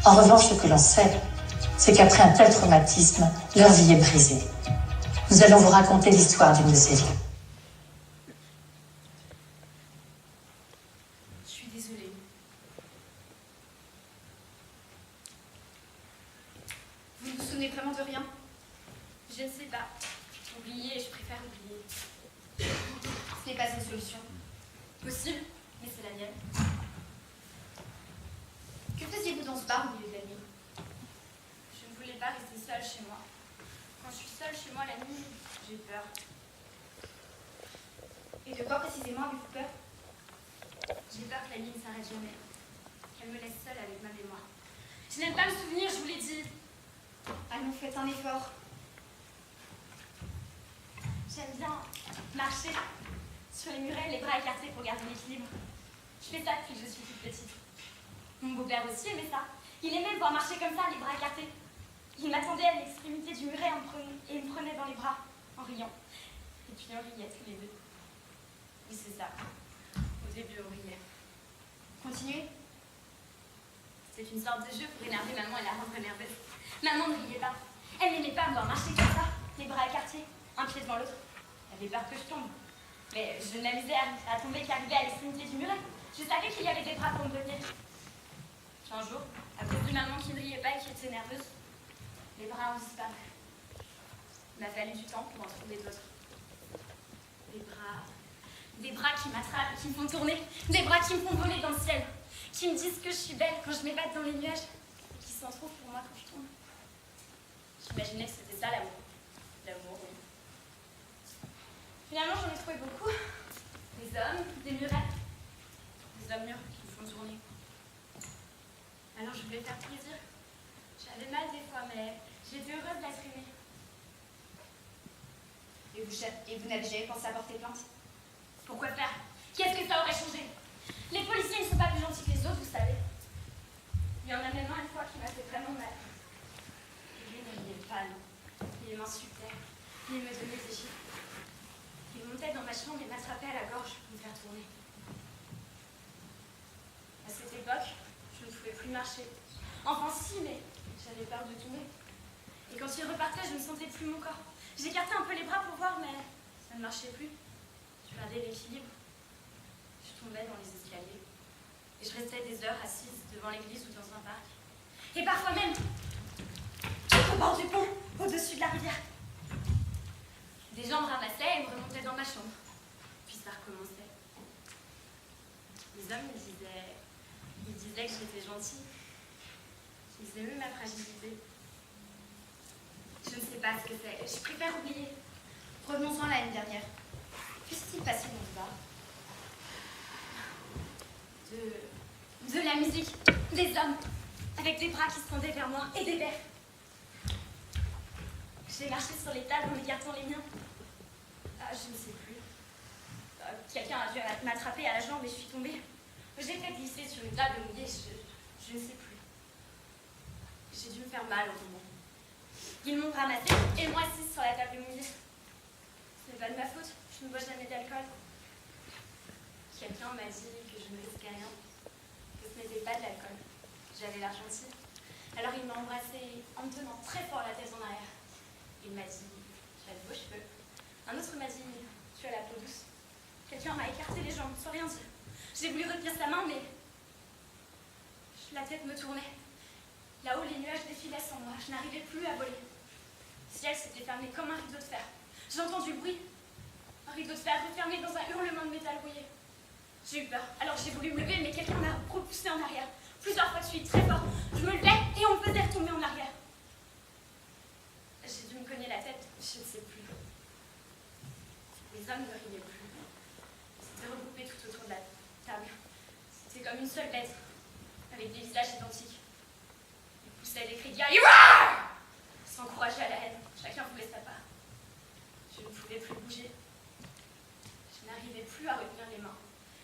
En revanche, ce que l'on sait, c'est qu'après un tel traumatisme, leur vie est brisée. Nous allons vous raconter l'histoire d'une de ces vies. Je suis désolée. Vous ne vous souvenez vraiment de rien? Je ne sais pas. Oublier, je préfère oublier. Ce n'est pas une solution. Possible, mais c'est la mienne. Que faisiez-vous dans ce bar au milieu de la nuit? Je ne voulais pas rester seule chez moi. Quand je suis seule chez moi la nuit, j'ai peur. Et de quoi précisément avez-vous peur? J'ai peur que la nuit ne s'arrête jamais. Qu'elle me laisse seule avec ma mémoire. Je n'aime pas me souvenir, je vous l'ai dit. Allons, faites un effort. J'aime bien marcher sur les murets, les bras écartés pour garder l'équilibre. Je fais ça depuis que je suis toute petite. Mon beau-père aussi aimait ça. Il aimait me voir marcher comme ça, les bras écartés. Il m'attendait à l'extrémité du muret et me prenait dans les bras, en riant. Et puis on riait tous les deux. Oui, c'est ça. Au début, on riait. Continuez. C'était une sorte de jeu pour énerver maman et la rendre nerveuse. Maman ne riait pas. Elle n'aimait pas me voir marcher comme ça, les bras écartés, un pied devant l'autre. Elle avait peur que je tombe. Mais je m'amusais à tomber qu'arriver à l'extrémité du muret. Je savais qu'il y avait des bras pour me tenir. Puis un jour, à cause d'une maman qui ne riait pas et qui était nerveuse, les bras ont disparu. Il m'a fallu du temps pour en trouver d'autres. Des bras qui m'attrapent, qui me font tourner, des bras qui me font voler dans le ciel, qui me disent que je suis belle quand je m'évade dans les nuages, et qui s'en trouvent pour moi quand je tombe. J'imaginais que c'était ça l'amour. L'amour, oui. Finalement, j'en ai trouvé beaucoup. Des hommes, des murets, des hommes mûrs qui me font tourner. Alors je voulais faire plaisir. J'avais mal des fois, mais j'étais heureuse d'être aimée. Et vous n'avez jamais pensé à porter plainte? Pourquoi faire? Qu'est-ce que ça aurait changé? Les policiers ne sont pas plus gentils que les autres, vous savez. Il y en a même un une fois qui m'a fait vraiment mal. Et lui ne riait pas, non. Il m'insultait. Il me donnait des chiffres. Il montait dans ma chambre et m'attrapait à la gorge pour me faire tourner. À cette époque, je ne pouvais plus marcher. Enfin si, mais j'avais peur de tomber. Et quand il repartait, je ne sentais plus mon corps. J'écartais un peu les bras pour voir, mais ça ne marchait plus. Je perdais l'équilibre. Je tombais dans les escaliers. Et je restais des heures assise devant l'église ou dans un parc. Et parfois même au bord du pont, au-dessus de la rivière. Des gens me ramassaient et me remontaient dans ma chambre. Puis ça recommençait. Les hommes, ils disaient que j'étais gentille. Ils aimaient ma fragilité. Je ne sais pas ce que c'est. Je préfère oublier. Revenons-en à l'année dernière. Que s'est-il passé dans ce bar? De la musique, des hommes, avec des bras qui se tendaient vers moi et des verres. J'ai marché sur les tables en écartant les miens. Ah, je ne sais plus. Quelqu'un a dû m'attraper à la jambe et je suis tombée. J'ai fait glisser sur une table mouillée, je ne sais plus. J'ai dû me faire mal en tombant. Ils m'ont ramassée et moi assise sur la table mouillée. Ce n'est pas de ma faute, je ne bois jamais d'alcool. Quelqu'un m'a dit que je ne risquais rien, que ce n'était pas de l'alcool. J'avais l'air gentille. Alors il m'a embrassée en me tenant très fort la tête en arrière. Il m'a dit, tu as de beaux cheveux. Un autre m'a dit, tu as la peau douce. Quelqu'un m'a écarté les jambes sans rien dire. J'ai voulu retenir sa main, mais la tête me tournait. Là-haut, les nuages défilaient sans moi. Je n'arrivais plus à voler. Le ciel s'était fermé comme un rideau de fer. J'ai entendu le bruit. Un rideau de fer refermé dans un hurlement de métal rouillé. J'ai eu peur. Alors j'ai voulu me lever, mais quelqu'un m'a repoussé en arrière. Plusieurs fois de suite, très fort. Je me levais et on me faisait retomber en arrière. J'ai dû me cogner la tête. Je ne sais plus. Les hommes ne riaient plus. Ils s'étaient regroupés tout autour de la table. C'était comme une seule bête, avec des visages identiques. Ils poussaient des cris de guerre. S'encourageaient à la haine. Chacun voulait sa part. Je ne pouvais plus bouger. Je n'arrivais plus à retenir les mains.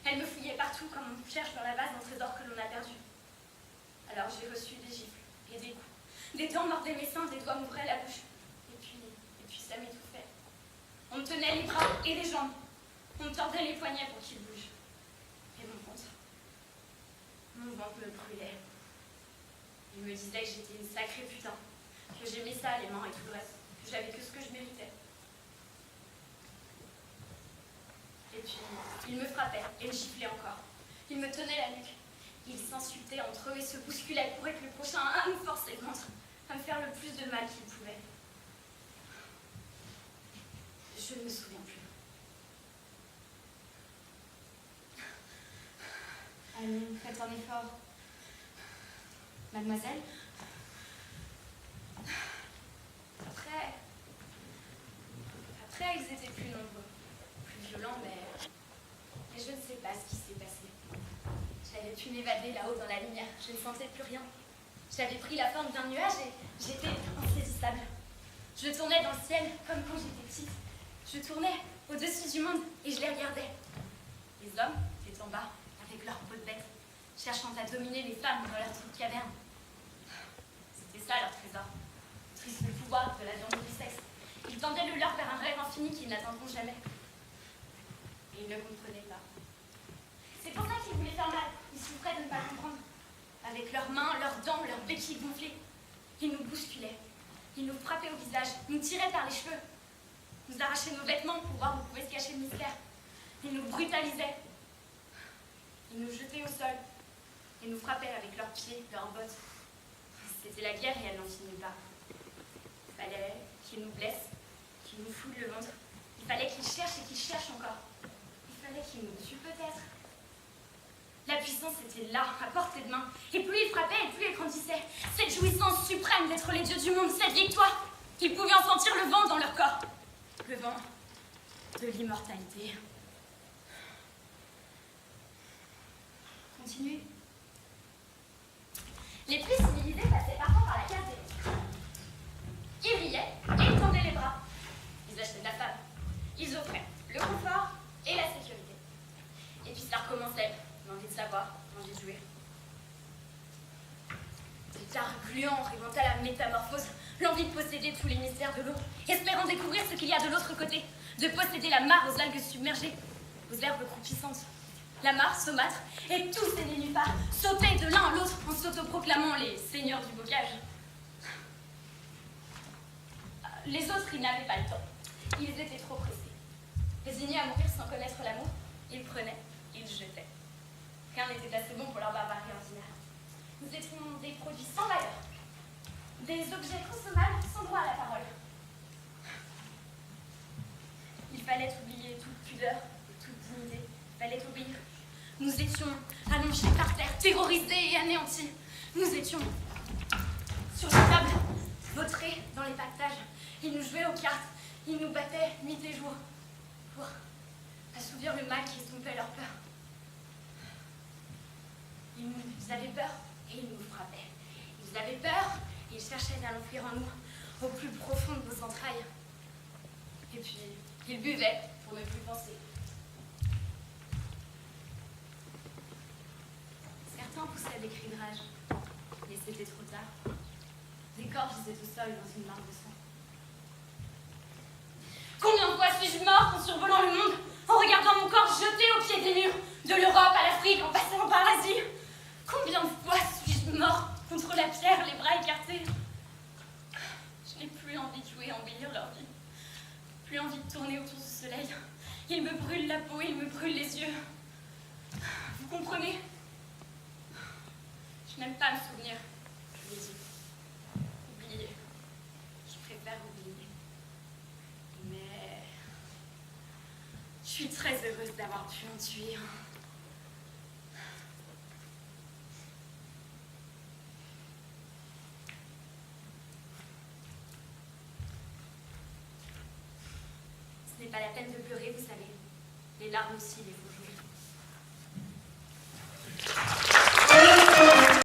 Elles me fouillaient partout comme on cherche dans la vase d'un trésor que l'on a perdu. Alors j'ai reçu des gifles et des coups. Des dents mordaient mes seins, des doigts m'ouvraient la bouche. Et puis ça m'étouffait. On me tenait les bras et les jambes. On me tordait les poignets pour qu'ils bougent. Et mon ventre me brûlait. Il me disait que j'étais une sacrée putain, que j'aimais ça, les mains et tout le reste, que j'avais que ce que je méritais. Et puis, ils me frappaient et me giflaient encore. Ils me tenaient la nuque. Ils s'insultaient entre eux et se bousculaient pour être le prochain à me forcer contre, à me faire le plus de mal qu'ils pouvaient. Je ne me souviens plus. Allez, faites un effort. Mademoiselle? Après, ils étaient plus nombreux, plus violents, mais je ne sais pas ce qui s'est passé. J'avais pu m'évader là-haut dans la lumière, je ne sentais plus rien. J'avais pris la forme d'un nuage et j'étais insaisissable. Je tournais dans le ciel comme quand j'étais petite. Je tournais au-dessus du monde et je les regardais. Les hommes étaient en bas, avec leur peau de bête, cherchant à dominer les femmes dans leur trou de caverne. C'était ça leur trésor. Triste le pouvoir de la viande du sexe. Ils tendaient le leur vers un rêve infini qu'ils n'atteindront jamais. Et ils ne comprenaient pas. C'est pour ça qu'ils voulaient faire mal. Ils souffraient de ne pas comprendre. Avec leurs mains, leurs dents, leurs béquilles gonflées, ils nous bousculaient. Ils nous frappaient au visage, nous tiraient par les cheveux, nous arrachaient nos vêtements pour voir où pouvait se cacher le mystère. Ils nous brutalisaient. Ils nous jetaient au sol et nous frappaient avec leurs pieds, leurs bottes. C'était la guerre et elle n'en finit pas. Il fallait qu'ils nous blessent, qu'ils nous foulent le ventre. Il fallait qu'ils cherchent et qu'ils cherchent encore. Il fallait qu'ils nous tuent peut-être. La puissance était là, à portée de main. Et plus ils frappaient, et plus ils grandissaient. Cette jouissance suprême d'être les dieux du monde, cette victoire, qu'ils pouvaient en sentir le vent dans leur corps. Le vent de l'immortalité. Continue. Les plus civilisés passaient parfois par la case des autres. Ils riaient et ils tendaient les bras. Ils achetaient de la femme. Ils offraient le confort et la sécurité. Et puis ça recommençait. L'envie de savoir, l'envie de jouir. Des dards gluants rêvant à la métamorphose, l'envie de posséder tous les mystères de l'eau, espérant découvrir ce qu'il y a de l'autre côté, de posséder la mare aux algues submergées, aux herbes croupissantes. La mare saumâtre, et tous ces nénuphars sautaient de l'un à l'autre en s'autoproclamant les seigneurs du bocage. Les autres, ils n'avaient pas le temps. Ils étaient trop pressés. Résignés à mourir sans connaître l'amour, ils prenaient, ils jetaient. Rien n'était assez bon pour leur barbarie ordinaire. Nous étions des produits sans valeur, des objets consommables sans droit à la parole. Il fallait oublier toute pudeur et toute dignité. Il fallait obéir. Nous étions allongés par terre, terrorisés et anéantis. Nous étions sur les tables, vautrés dans les pactages. Ils nous jouaient aux cartes, ils nous battaient nuit et jour pour assouvir le mal qui estompait leur peur. Ils avaient peur et ils nous frappaient. Ils avaient peur et ils cherchaient à l'enfuir en nous, au plus profond de nos entrailles. Et puis, ils buvaient pour ne plus penser. Certains poussaient des cris de rage, mais c'était trop tard. Des corps gisaient au sol dans une mare de sang. Combien de fois suis-je morte en survolant le monde, en regardant mon corps jeté au pied des murs, de l'Europe à l'Afrique, en passant par l'Asie? Combien de fois suis-je morte contre la pierre, les bras écartés? Je n'ai plus envie de jouer à embellir leur vie. Plus envie de tourner autour du soleil. Il me brûle la peau, il me brûle les yeux. Vous comprenez? Je n'aime pas me souvenir. Je l'ai dit. Oublier. Je préfère oublier. Mais je suis très heureuse d'avoir pu en tuer un. Ce n'est pas la peine de pleurer, vous savez. Les larmes aussi, les faut jouer.